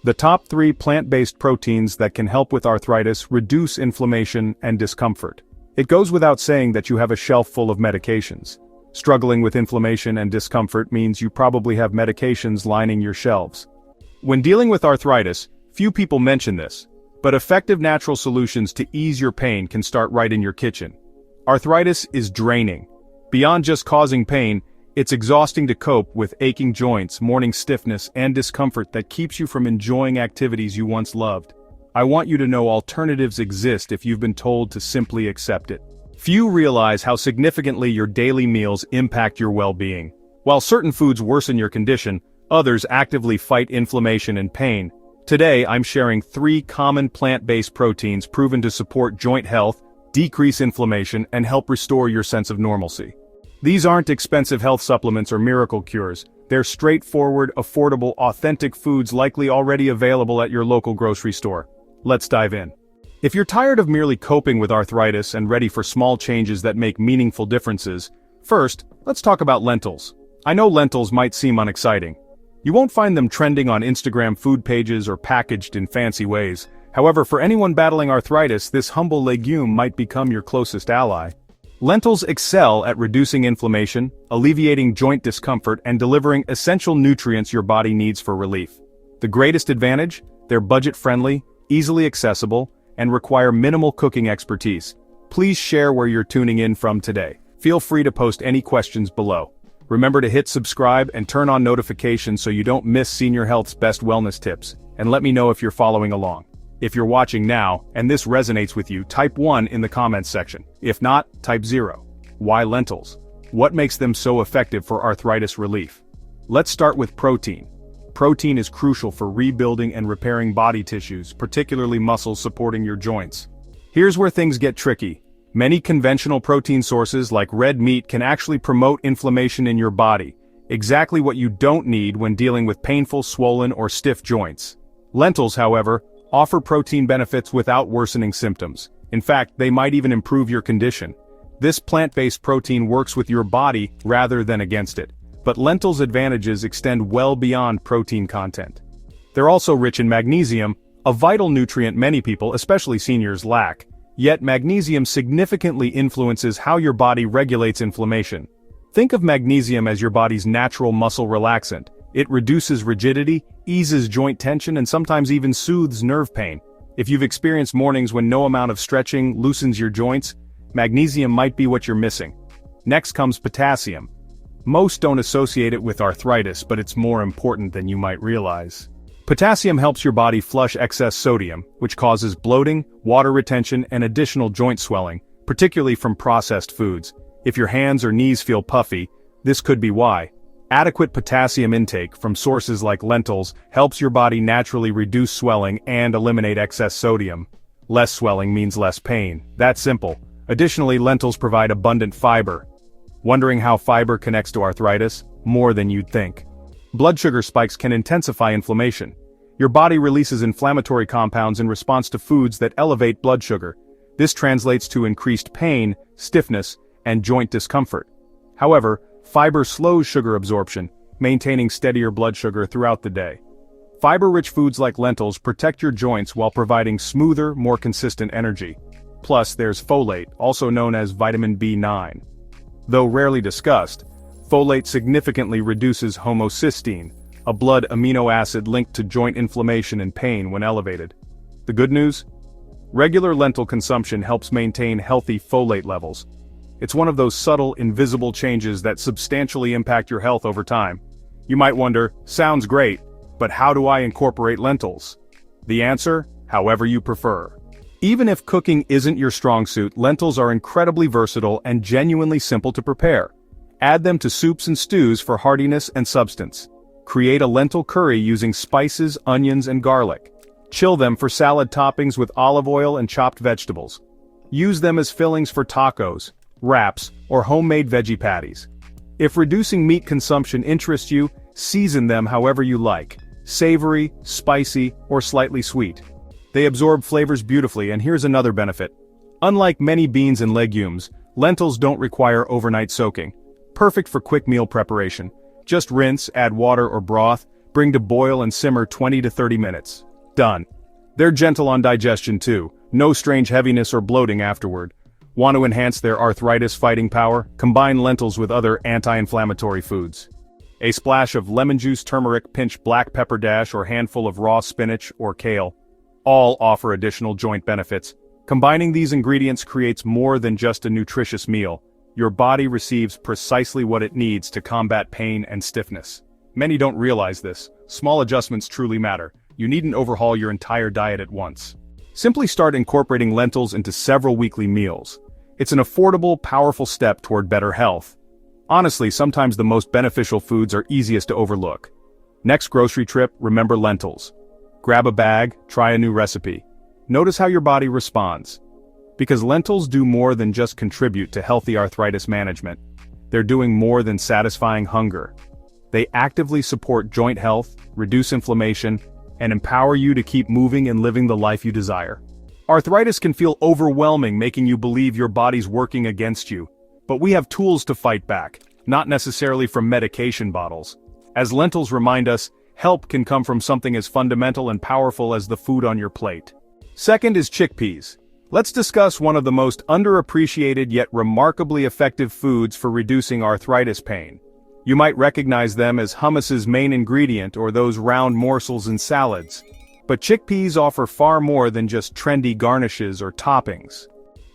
The top 3 plant-based proteins that can help with arthritis reduce inflammation and discomfort. It goes without saying that you have a shelf full of medications. Struggling with inflammation and discomfort means you probably have medications lining your shelves. When dealing with arthritis, few people mention this, but effective natural solutions to ease your pain can start right in your kitchen. Arthritis is draining. Beyond just causing pain, it's exhausting to cope with aching joints, morning stiffness, and discomfort that keeps you from enjoying activities you once loved. I want you to know alternatives exist if you've been told to simply accept it. Few realize how significantly your daily meals impact your well-being. While certain foods worsen your condition, others actively fight inflammation and pain. Today, I'm sharing 3 common plant-based proteins proven to support joint health, decrease inflammation, and help restore your sense of normalcy. These aren't expensive health supplements or miracle cures. They're straightforward, affordable, authentic foods likely already available at your local grocery store. Let's dive in. If you're tired of merely coping with arthritis and ready for small changes that make meaningful differences, first, let's talk about lentils. I know lentils might seem unexciting. You won't find them trending on Instagram food pages or packaged in fancy ways. However, for anyone battling arthritis, this humble legume might become your closest ally. Lentils excel at reducing inflammation, alleviating joint discomfort, and delivering essential nutrients your body needs for relief. The greatest advantage? They're budget-friendly, easily accessible, and require minimal cooking expertise. Please share where you're tuning in from today. Feel free to post any questions below. Remember to hit subscribe and turn on notifications so you don't miss Senior Health's best wellness tips, and let me know if you're following along. If you're watching now, and this resonates with you, type 1 in the comments section. If not, type 0. Why lentils? What makes them so effective for arthritis relief? Let's start with protein. Protein is crucial for rebuilding and repairing body tissues, particularly muscles supporting your joints. Here's where things get tricky. Many conventional protein sources like red meat can actually promote inflammation in your body, exactly what you don't need when dealing with painful, swollen, or stiff joints. Lentils, however, offer protein benefits without worsening symptoms. In fact, they might even improve your condition. This plant-based protein works with your body rather than against it. But lentils' advantages extend well beyond protein content. They're also rich in magnesium, a vital nutrient many people, especially seniors, lack. Yet magnesium significantly influences how your body regulates inflammation. Think of magnesium as your body's natural muscle relaxant. It reduces rigidity, eases joint tension, and sometimes even soothes nerve pain. If you've experienced mornings when no amount of stretching loosens your joints, magnesium might be what you're missing. Next comes potassium. Most don't associate it with arthritis, but it's more important than you might realize. Potassium helps your body flush excess sodium, which causes bloating, water retention, and additional joint swelling, particularly from processed foods. If your hands or knees feel puffy, this could be why. Adequate potassium intake from sources like lentils helps your body naturally reduce swelling and eliminate excess sodium. Less swelling means less pain. That's simple. Additionally, lentils provide abundant fiber. Wondering how fiber connects to arthritis? More than you'd think. Blood sugar spikes can intensify inflammation. Your body releases inflammatory compounds in response to foods that elevate blood sugar. This translates to increased pain, stiffness, and joint discomfort. However, fiber slows sugar absorption, maintaining steadier blood sugar throughout the day. Fiber-rich foods like lentils protect your joints while providing smoother, more consistent energy. Plus, there's folate, also known as vitamin B9. Though rarely discussed, folate significantly reduces homocysteine, a blood amino acid linked to joint inflammation and pain when elevated. The good news? Regular lentil consumption helps maintain healthy folate levels. It's one of those subtle, invisible changes that substantially impact your health over time. You might wonder, sounds great, but how do I incorporate lentils? The answer? However you prefer. Even if cooking isn't your strong suit, lentils are incredibly versatile and genuinely simple to prepare. Add them to soups and stews for heartiness and substance. Create a lentil curry using spices, onions, and garlic. Chill them for salad toppings with olive oil and chopped vegetables. Use them as fillings for tacos, wraps, or homemade veggie patties. If reducing meat consumption interests you, season them however you like, savory, spicy, or slightly sweet. They absorb flavors beautifully, and here's another benefit. Unlike many beans and legumes, lentils don't require overnight soaking. Perfect for quick meal preparation. Just rinse, add water or broth, Bring to boil and simmer 20 to 30 minutes. Done. They're gentle on digestion too, no strange heaviness or bloating afterward. Want to enhance their arthritis fighting power? Combine lentils with other anti-inflammatory foods. A splash of lemon juice, turmeric, pinch black pepper dash, or handful of raw spinach or kale. All offer additional joint benefits. Combining these ingredients creates more than just a nutritious meal. Your body receives precisely what it needs to combat pain and stiffness. Many don't realize this. Small adjustments truly matter. You needn't overhaul your entire diet at once. Simply start incorporating lentils into several weekly meals. It's an affordable, powerful step toward better health. Honestly, sometimes the most beneficial foods are easiest to overlook. Next grocery trip, remember lentils. Grab a bag, try a new recipe. Notice how your body responds. Because lentils do more than just contribute to healthy arthritis management. They're doing more than satisfying hunger. They actively support joint health, reduce inflammation, and empower you to keep moving and living the life you desire. Arthritis can feel overwhelming, making you believe your body's working against you. But we have tools to fight back, not necessarily from medication bottles. As lentils remind us, help can come from something as fundamental and powerful as the food on your plate. Second is chickpeas. Let's discuss one of the most underappreciated yet remarkably effective foods for reducing arthritis pain. You might recognize them as hummus's main ingredient or those round morsels in salads. But chickpeas offer far more than just trendy garnishes or toppings.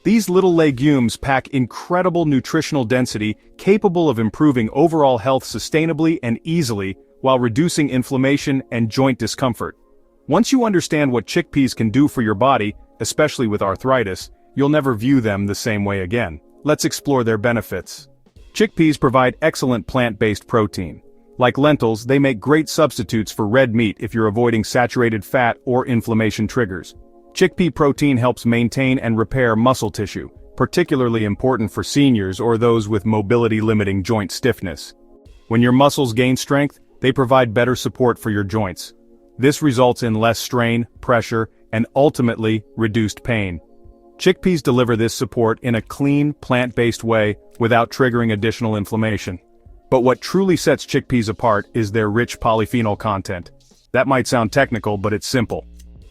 These little legumes pack incredible nutritional density capable of improving overall health sustainably and easily while reducing inflammation and joint discomfort. Once you understand what chickpeas can do for your body, especially with arthritis, you'll never view them the same way again. Let's explore their benefits. Chickpeas provide excellent plant-based protein. Like lentils, they make great substitutes for red meat if you're avoiding saturated fat or inflammation triggers. Chickpea protein helps maintain and repair muscle tissue, particularly important for seniors or those with mobility-limiting joint stiffness. When your muscles gain strength, they provide better support for your joints. This results in less strain, pressure, and ultimately, reduced pain. Chickpeas deliver this support in a clean, plant-based way without triggering additional inflammation. But what truly sets chickpeas apart is their rich polyphenol content. That might sound technical, but it's simple.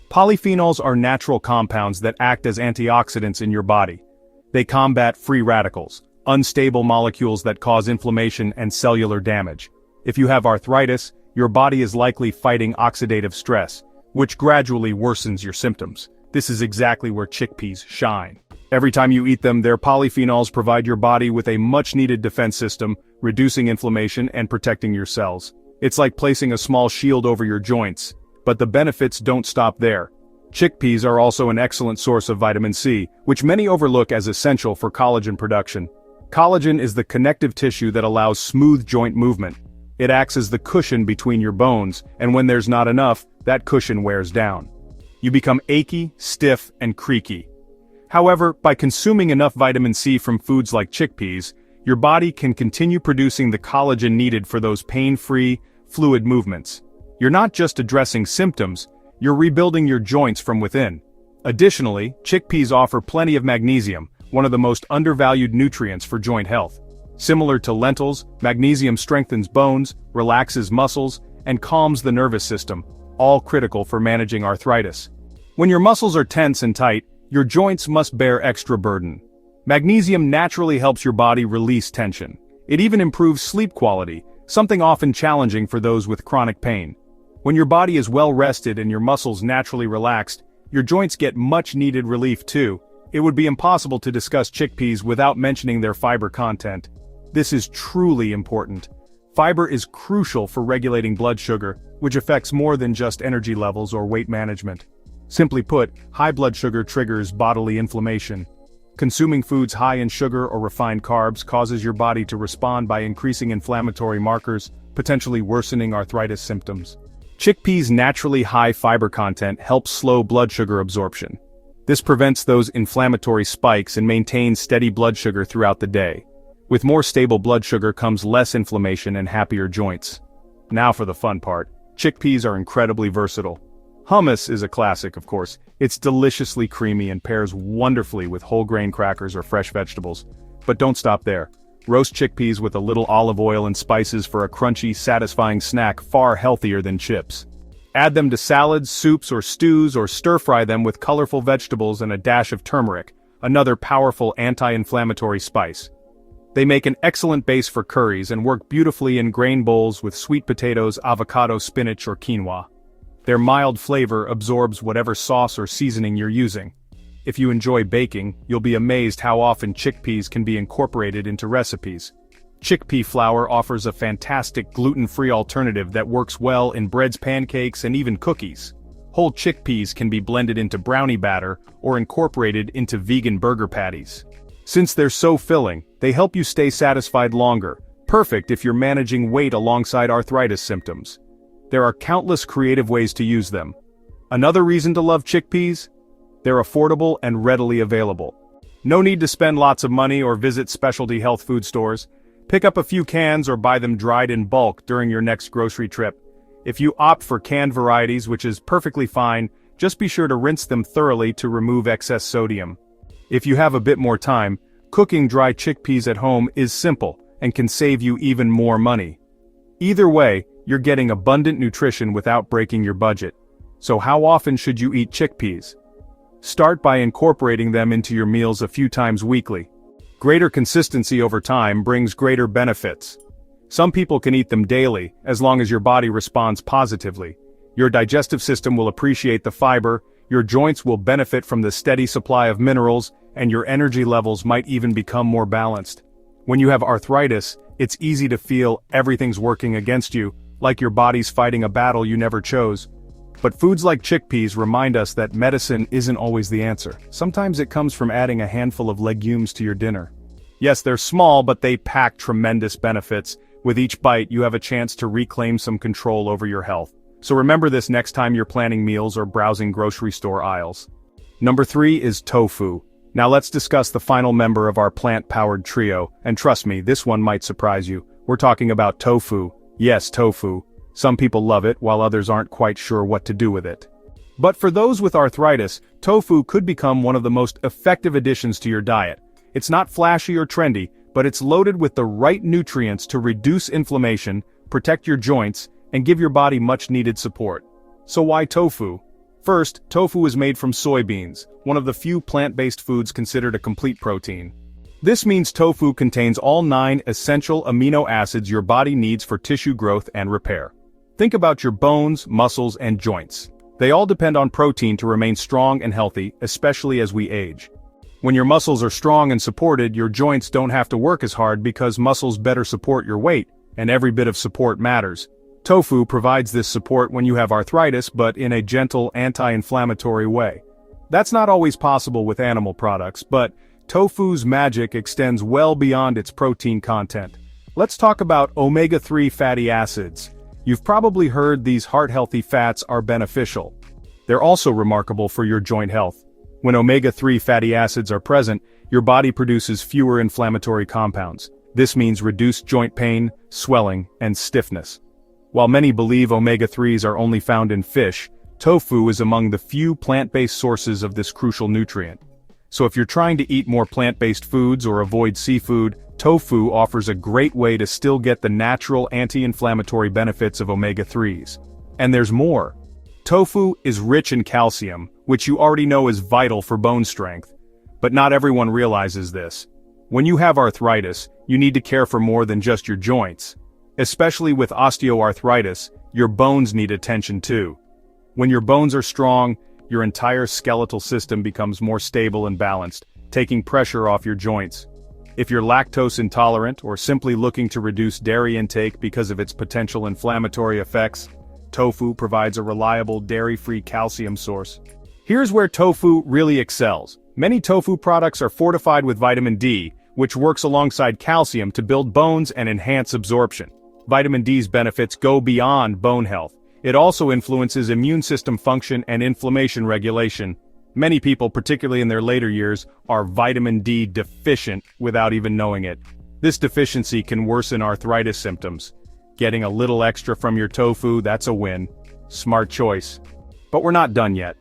Polyphenols are natural compounds that act as antioxidants in your body. They combat free radicals, unstable molecules that cause inflammation and cellular damage. If you have arthritis, your body is likely fighting oxidative stress, which gradually worsens your symptoms. This is exactly where chickpeas shine. Every time you eat them, their polyphenols provide your body with a much-needed defense system, reducing inflammation and protecting your cells. It's like placing a small shield over your joints. But the benefits don't stop there. Chickpeas are also an excellent source of vitamin C, which many overlook as essential for collagen production. Collagen is the connective tissue that allows smooth joint movement. It acts as the cushion between your bones, and when there's not enough, that cushion wears down. You become achy, stiff, and creaky. However, by consuming enough vitamin C from foods like chickpeas, your body can continue producing the collagen needed for those pain-free, fluid movements. You're not just addressing symptoms, you're rebuilding your joints from within. Additionally, chickpeas offer plenty of magnesium, one of the most undervalued nutrients for joint health. Similar to lentils, magnesium strengthens bones, relaxes muscles, and calms the nervous system, all critical for managing arthritis. When your muscles are tense and tight, your joints must bear extra burden. Magnesium naturally helps your body release tension. It even improves sleep quality, something often challenging for those with chronic pain. When your body is well rested and your muscles naturally relaxed, your joints get much-needed relief too. It would be impossible to discuss chickpeas without mentioning their fiber content. This is truly important. Fiber is crucial for regulating blood sugar, which affects more than just energy levels or weight management. Simply put, high blood sugar triggers bodily inflammation. Consuming foods high in sugar or refined carbs causes your body to respond by increasing inflammatory markers, potentially worsening arthritis symptoms. Chickpeas' naturally high fiber content helps slow blood sugar absorption. This prevents those inflammatory spikes and maintains steady blood sugar throughout the day. With more stable blood sugar comes less inflammation and happier joints. Now for the fun part. Chickpeas are incredibly versatile. Hummus is a classic, of course. It's deliciously creamy and pairs wonderfully with whole grain crackers or fresh vegetables. But don't stop there. Roast chickpeas with a little olive oil and spices for a crunchy, satisfying snack far healthier than chips. Add them to salads, soups, or stews, or stir-fry them with colorful vegetables and a dash of turmeric, another powerful anti-inflammatory spice. They make an excellent base for curries and work beautifully in grain bowls with sweet potatoes, avocado, spinach, or quinoa. Their mild flavor absorbs whatever sauce or seasoning you're using. If you enjoy baking, you'll be amazed how often chickpeas can be incorporated into recipes. Chickpea flour offers a fantastic gluten-free alternative that works well in breads, pancakes, and even cookies. Whole chickpeas can be blended into brownie batter or incorporated into vegan burger patties. Since they're so filling, they help you stay satisfied longer, perfect if you're managing weight alongside arthritis symptoms. There are countless creative ways to use them. Another reason to love chickpeas? They're affordable and readily available. No need to spend lots of money or visit specialty health food stores. Pick up a few cans or buy them dried in bulk during your next grocery trip. If you opt for canned varieties, which is perfectly fine, just be sure to rinse them thoroughly to remove excess sodium. If you have a bit more time, cooking dry chickpeas at home is simple and can save you even more money. Either way, you're getting abundant nutrition without breaking your budget. So how often should you eat chickpeas? Start by incorporating them into your meals a few times weekly. Greater consistency over time brings greater benefits. Some people can eat them daily, as long as your body responds positively. Your digestive system will appreciate the fiber, your joints will benefit from the steady supply of minerals, and your energy levels might even become more balanced. When you have arthritis, it's easy to feel everything's working against you, like your body's fighting a battle you never chose. But foods like chickpeas remind us that medicine isn't always the answer. Sometimes it comes from adding a handful of legumes to your dinner. Yes, they're small, but they pack tremendous benefits. With each bite, you have a chance to reclaim some control over your health. So remember this next time you're planning meals or browsing grocery store aisles. Number 3 is tofu. Now let's discuss the final member of our plant-powered trio, and trust me, this one might surprise you. We're talking about tofu. Yes, tofu. Some people love it, while others aren't quite sure what to do with it. But for those with arthritis, tofu could become one of the most effective additions to your diet. It's not flashy or trendy, but it's loaded with the right nutrients to reduce inflammation, protect your joints, and give your body much-needed support. So why tofu? First, tofu is made from soybeans, one of the few plant-based foods considered a complete protein. This means tofu contains all 9 essential amino acids your body needs for tissue growth and repair. Think about your bones, muscles, and joints. They all depend on protein to remain strong and healthy, especially as we age. When your muscles are strong and supported, your joints don't have to work as hard because muscles better support your weight, and every bit of support matters. Tofu provides this support when you have arthritis, but in a gentle, anti-inflammatory way. That's not always possible with animal products, but tofu's magic extends well beyond its protein content. Let's talk about omega-3 fatty acids. You've probably heard these heart-healthy fats are beneficial. They're also remarkable for your joint health. When omega-3 fatty acids are present, your body produces fewer inflammatory compounds. This means reduced joint pain, swelling, and stiffness. While many believe omega-3s are only found in fish, tofu is among the few plant-based sources of this crucial nutrient. So if you're trying to eat more plant-based foods or avoid seafood, tofu offers a great way to still get the natural anti-inflammatory benefits of omega-3s. And there's more. Tofu is rich in calcium, which you already know is vital for bone strength. But not everyone realizes this. When you have arthritis, you need to care for more than just your joints. Especially with osteoarthritis, your bones need attention too. When your bones are strong, your entire skeletal system becomes more stable and balanced, taking pressure off your joints. If you're lactose intolerant or simply looking to reduce dairy intake because of its potential inflammatory effects, tofu provides a reliable dairy-free calcium source. Here's where tofu really excels. Many tofu products are fortified with vitamin D, which works alongside calcium to build bones and enhance absorption. Vitamin D's benefits go beyond bone health. It also influences immune system function and inflammation regulation. Many people, particularly in their later years, are vitamin D deficient without even knowing it. This deficiency can worsen arthritis symptoms. Getting a little extra from your tofu, that's a win. Smart choice. But we're not done yet.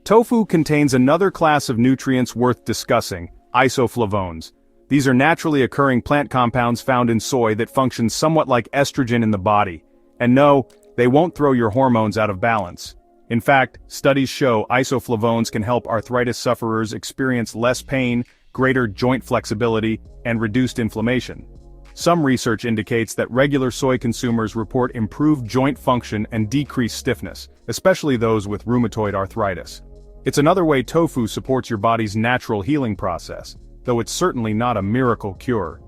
Tofu contains another class of nutrients worth discussing, isoflavones. These are naturally occurring plant compounds found in soy that function somewhat like estrogen in the body. And no, they won't throw your hormones out of balance. In fact, studies show isoflavones can help arthritis sufferers experience less pain, greater joint flexibility, and reduced inflammation. Some research indicates that regular soy consumers report improved joint function and decreased stiffness, especially those with rheumatoid arthritis. It's another way tofu supports your body's natural healing process, though it's certainly not a miracle cure.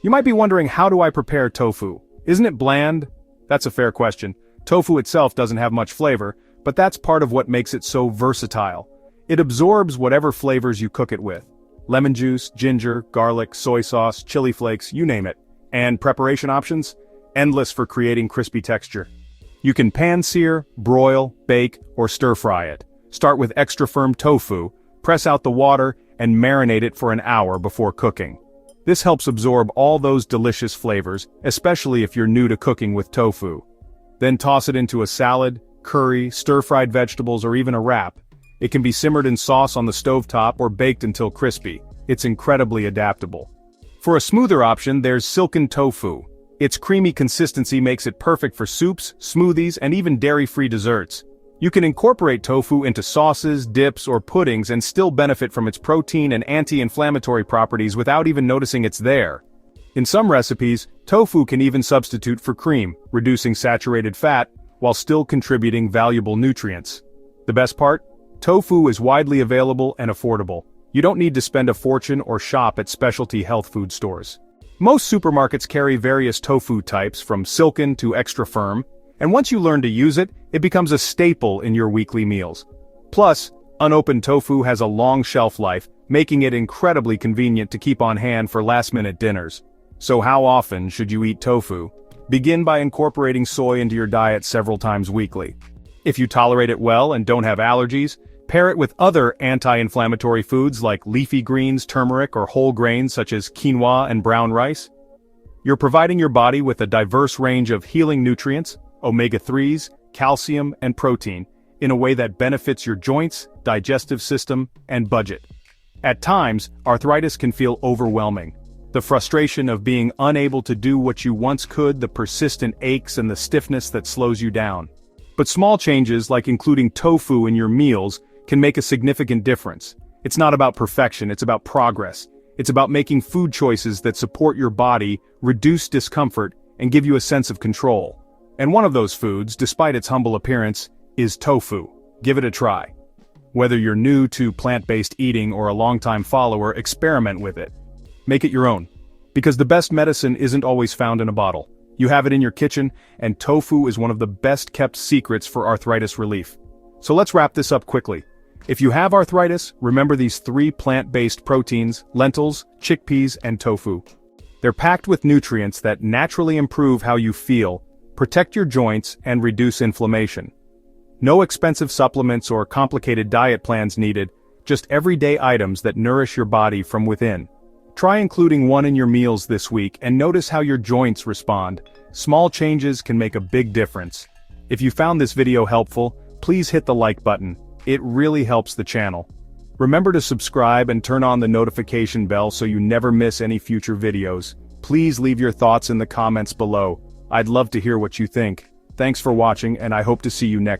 You might be wondering, how do I prepare tofu? Isn't it bland? That's a fair question. Tofu itself doesn't have much flavor, but that's part of what makes it so versatile. It absorbs whatever flavors you cook it with. Lemon juice, ginger, garlic, soy sauce, chili flakes, you name it. And preparation options? Endless for creating crispy texture. You can pan-sear, broil, bake, or stir-fry it. Start with extra firm tofu, press out the water, and marinate it for an hour before cooking. This helps absorb all those delicious flavors, especially if you're new to cooking with tofu. Then toss it into a salad, curry, stir-fried vegetables, or even a wrap. It can be simmered in sauce on the stovetop or baked until crispy. It's incredibly adaptable. For a smoother option, there's silken tofu. Its creamy consistency makes it perfect for soups, smoothies, and even dairy-free desserts. You can incorporate tofu into sauces, dips, or puddings and still benefit from its protein and anti-inflammatory properties without even noticing it's there. In some recipes, tofu can even substitute for cream, reducing saturated fat, while still contributing valuable nutrients. The best part? Tofu is widely available and affordable. You don't need to spend a fortune or shop at specialty health food stores. Most supermarkets carry various tofu types from silken to extra firm, and once you learn to use it, it becomes a staple in your weekly meals. Plus, unopened tofu has a long shelf life, making it incredibly convenient to keep on hand for last-minute dinners. So how often should you eat tofu? Begin by incorporating soy into your diet several times weekly. If you tolerate it well and don't have allergies, pair it with other anti-inflammatory foods like leafy greens, turmeric, or whole grains such as quinoa and brown rice. You're providing your body with a diverse range of healing nutrients, omega-3s, calcium, and protein, in a way that benefits your joints, digestive system, and budget. At times, arthritis can feel overwhelming. The frustration of being unable to do what you once could, the persistent aches, and the stiffness that slows you down. But small changes like including tofu in your meals can make a significant difference. It's not about perfection, it's about progress. It's about making food choices that support your body, reduce discomfort, and give you a sense of control. And one of those foods, despite its humble appearance, is tofu. Give it a try. Whether you're new to plant-based eating or a longtime follower, experiment with it. Make it your own. Because the best medicine isn't always found in a bottle. You have it in your kitchen, and tofu is one of the best-kept secrets for arthritis relief. So let's wrap this up quickly. If you have arthritis, remember these 3 plant-based proteins: lentils, chickpeas, and tofu. They're packed with nutrients that naturally improve how you feel, protect your joints, and reduce inflammation. No expensive supplements or complicated diet plans needed, just everyday items that nourish your body from within. Try including one in your meals this week and notice how your joints respond. Small changes can make a big difference. If you found this video helpful, please hit the like button. It really helps the channel. Remember to subscribe and turn on the notification bell so you never miss any future videos. Please leave your thoughts in the comments below. I'd love to hear what you think. Thanks for watching, and I hope to see you next time.